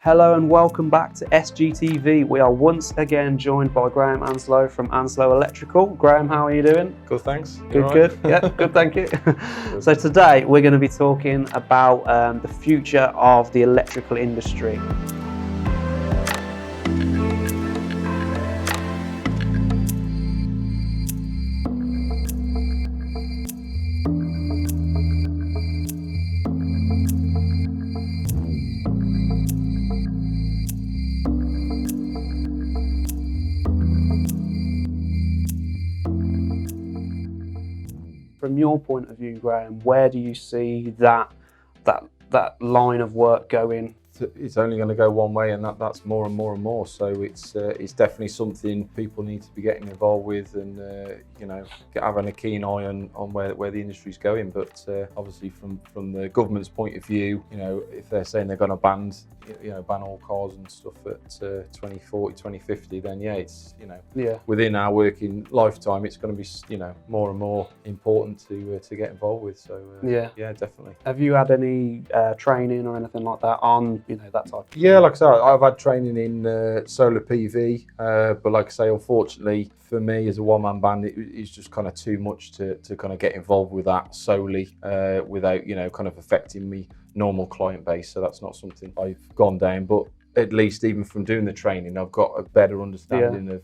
Hello and welcome back to SGTV. We are once again joined by Graham Anslow from Anslow Electrical. Graham, how are you doing? Good, thanks. Good. Yeah, good, thank you. So today we're going to be talking about the future of the electrical industry. From your point of view, Graham, where do you see that line of work going? It's only going to go one way, and that's more and more and more. So it's definitely something people need to be getting involved with, and having a keen eye on where the industry's going. But obviously, from the government's point of view, if they're saying they're going to ban all cars and stuff at 2040, 2050, then it's within our working lifetime, it's going to be more and more important to get involved with. So yeah, definitely. Have you had any training or anything like that on that type of thing? Yeah, like I say, I've had training in solar PV, but like I say, unfortunately for me as a one-man band, it's just kind of too much to kind of get involved with that solely without kind of affecting me normal client base. So that's not something I've gone down, but at least even from doing the training, I've got a better understanding of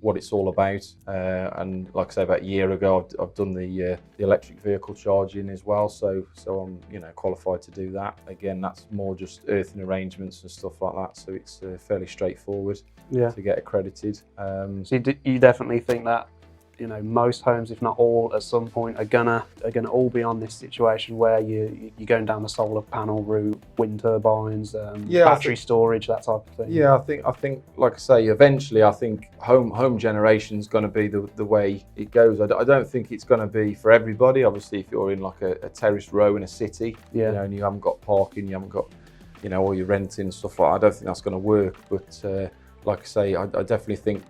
what it's all about. And like I say, about a year ago, I've done the electric vehicle charging as well. So I'm qualified to do that. Again, that's more just earthing arrangements and stuff like that. So it's fairly straightforward to get accredited. So you definitely think that most homes, if not all, at some point are gonna all be on this situation where you're going down the solar panel route, wind turbines, battery storage, that type of thing. Yeah, I think like I say, eventually I think home generation is going to be the way it goes. I don't think it's going to be for everybody. Obviously, if you're in like a terraced row in a city, and you haven't got parking, you haven't got all your renting and stuff like that, I don't think that's going to work. But like I say, I definitely think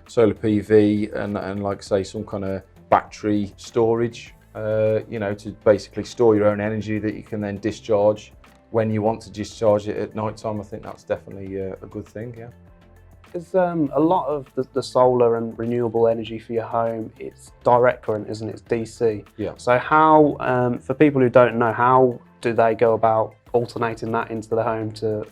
solar PV and like I say, some kind of battery storage, to basically store your own energy that you can then discharge when you want to discharge it at night time. I think that's definitely a good thing, yeah. There's a lot of the solar and renewable energy for your home, it's direct current, isn't it? It's DC. Yeah. So how, for people who don't know, how do they go about alternating that into the home to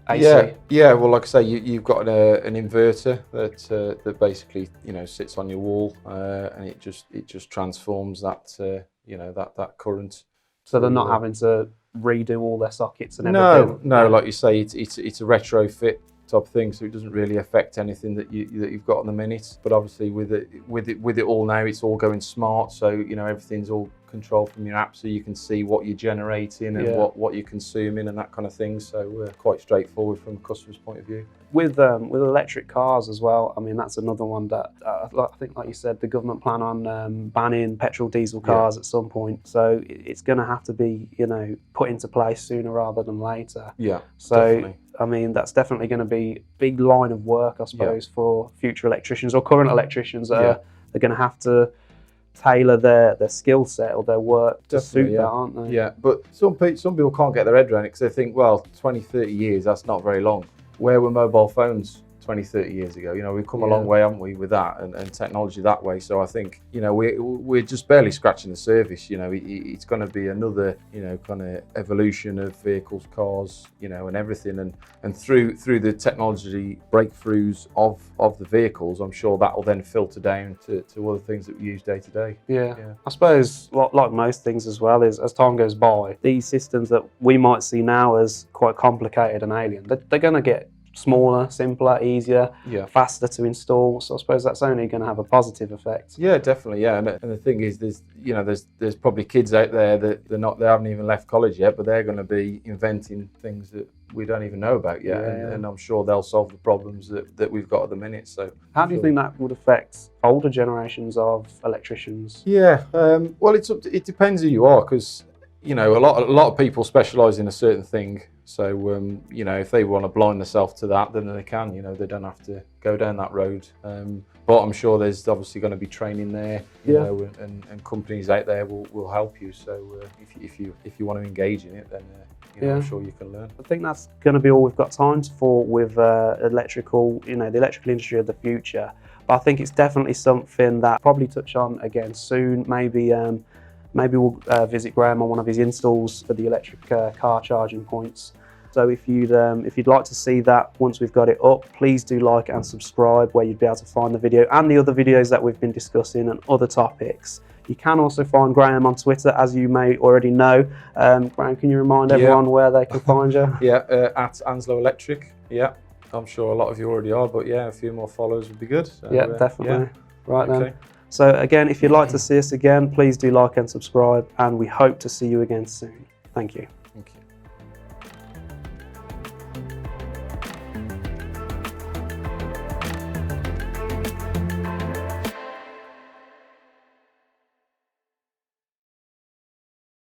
AC? Yeah. Well, like I say, you've got an inverter that basically sits on your wall, and it just transforms that that current. So they're not having to redo all their sockets and everything. No. Like you say, it's a retrofit type of thing, so it doesn't really affect anything that you've got in the minute. But obviously, with it all now, it's all going smart. So everything's all controlled from your app, so you can see what you're generating and what you're consuming and that kind of thing. So quite straightforward from a customer's point of view. With electric cars as well, I mean, that's another one that I think, like you said, the government plan on banning petrol diesel cars at some point. So it's going to have to be put into place sooner rather than later. Yeah. So definitely. I mean, that's definitely going to be a big line of work, I suppose, for future electricians or current electricians that are going to have to tailor their skill set or their work to suit that, aren't they? Yeah, but some people can't get their head around it because they think, well, 20, 30 years, that's not very long. Where were mobile phones 20, 30 years ago? We've come a long way, haven't we, with that and technology that way. So I think, we're just barely scratching the surface. It's going to be another, kind of evolution of vehicles, cars, and everything. And through the technology breakthroughs of the vehicles, I'm sure that will then filter down to other things that we use day to day. Yeah. I suppose, like most things as well, is as time goes by, these systems that we might see now as quite complicated and alien, they're going to get smaller, simpler, easier, faster to install. So I suppose that's only going to have a positive effect. Yeah, definitely. Yeah, and the thing is, there's probably kids out there that they haven't even left college yet, but they're going to be inventing things that we don't even know about yet, and I'm sure they'll solve the problems that we've got at the minute. So how do you think that would affect older generations of electricians? Yeah, well, it depends who you are, because a lot of people specialise in a certain thing. So, if they want to blind themselves to that, then they can, they don't have to go down that road. But I'm sure there's obviously going to be training there, and companies out there will help you. So if you want to engage in it, then I'm sure you can learn. I think that's going to be all we've got time for with electrical, the electrical industry of the future. But I think it's definitely something that I'll probably touch on again soon. Maybe we'll visit Graham on one of his installs for the electric car charging points. So if you'd like to see that once we've got it up, please do like and subscribe where you'd be able to find the video and the other videos that we've been discussing and other topics. You can also find Graham on Twitter, as you may already know. Graham, can you remind everyone where they can find you? At Anslow Electric. Yeah, I'm sure a lot of you already are, but yeah, a few more followers would be good. So, definitely. Right then. So again, if you'd like to see us again, please do like and subscribe, and we hope to see you again soon. Thank you. Thank you.